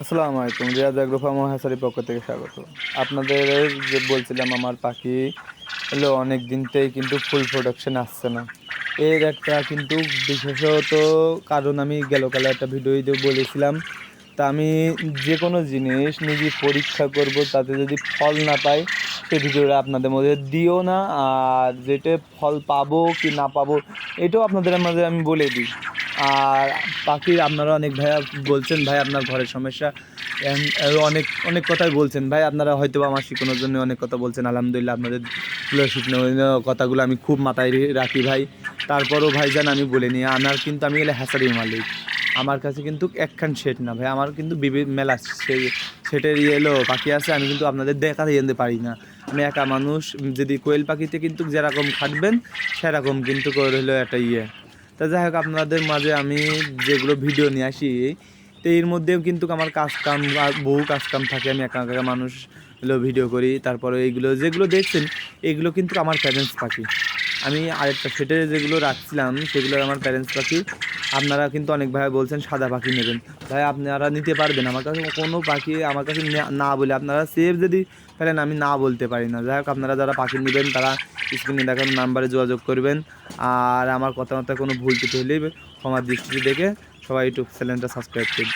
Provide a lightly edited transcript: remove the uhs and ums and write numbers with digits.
আসসালামু আলাইকুম। Riaz agro farm ও হ্যাচারির পক্ষ থেকে স্বাগত। আপনাদের যে বলছিলাম আমার পাখি হলো অনেক দিনতেই কিন্তু ফুল প্রোডাকশন আসছে না। এর একটা কিন্তু বিশেষত কারণ আমি গেলকালে একটা ভিডিওতে বলেছিলাম। তা আমি যে কোনো জিনিস নিজে পরীক্ষা করব, তাতে যদি ফল না পাই সেই ভিডিওটা আপনাদের মধ্যে দিও না। আর যেটা ফল পাবো কি না পাবো এটাও আপনাদের মাঝে আমি বলে দিই। আর পাখির আপনারা অনেক ভাইয়া বলছেন ভাই আপনার ঘরের সমস্যা, অনেক অনেক কথাই বলছেন ভাই। আপনারা হয়তো আমার শেখানোর জন্য অনেক কথা বলছেন, আলহামদুলিল্লাহ। আপনাদের শিখানো কথাগুলো আমি খুব মাথায় রাখি ভাই। তারপরও ভাইজান আমি বলে নিই, আমার কিন্তু আমি এলে হ্যাচারির মালিক। আমার কাছে কিন্তু একখান সেট না ভাই, আমার কিন্তু মেলা সেটের এলো পাখি আছে। আমি কিন্তু আপনাদের দেখাতে যেতে পারি না, আমি একা মানুষ। যদি কোয়েল পাখিতে কিন্তু যেরকম খাটবেন সেরকম কিন্তু করে হলো একটা তা যাই হোক, আপনাদের মাঝে আমি যেগুলো ভিডিও নিয়ে আসি তো এর মধ্যেও কিন্তু আমার কাজ কাম আর বহু কাজ কাম থাকে। আমি একা একা মানুষ হলো ভিডিও করি। তারপরে এইগুলো যেগুলো দেখছেন এগুলো কিন্তু আমার প্যারেন্টস পাখি। আমি আরেকটা সেটে যেগুলো রাখছিলাম সেগুলো আমার প্যারেন্টস পাখি। আপনারা কিন্তু অনেক ভাই বলছেন সাদা পাখি নেবেন, ভাই আপনারা নিতে পারবেন। আমার কাছে কোনো পাখি আমার কাছে না বলে আপনারা সেভ যদি ফেলেন আমি না বলতে পারি না। যাই হোক, আপনারা যারা পাখি নেবেন তারা স্ক্রিনে দেখানো নাম্বারে যোগাযোগ করবেন। আর আমার কথা মতো কোনো ভুল ত্রুটি হলেই ক্ষমার দৃষ্টিতে দেখে সবাই ইউটিউব চ্যানেলটা সাবস্ক্রাইব করবেন।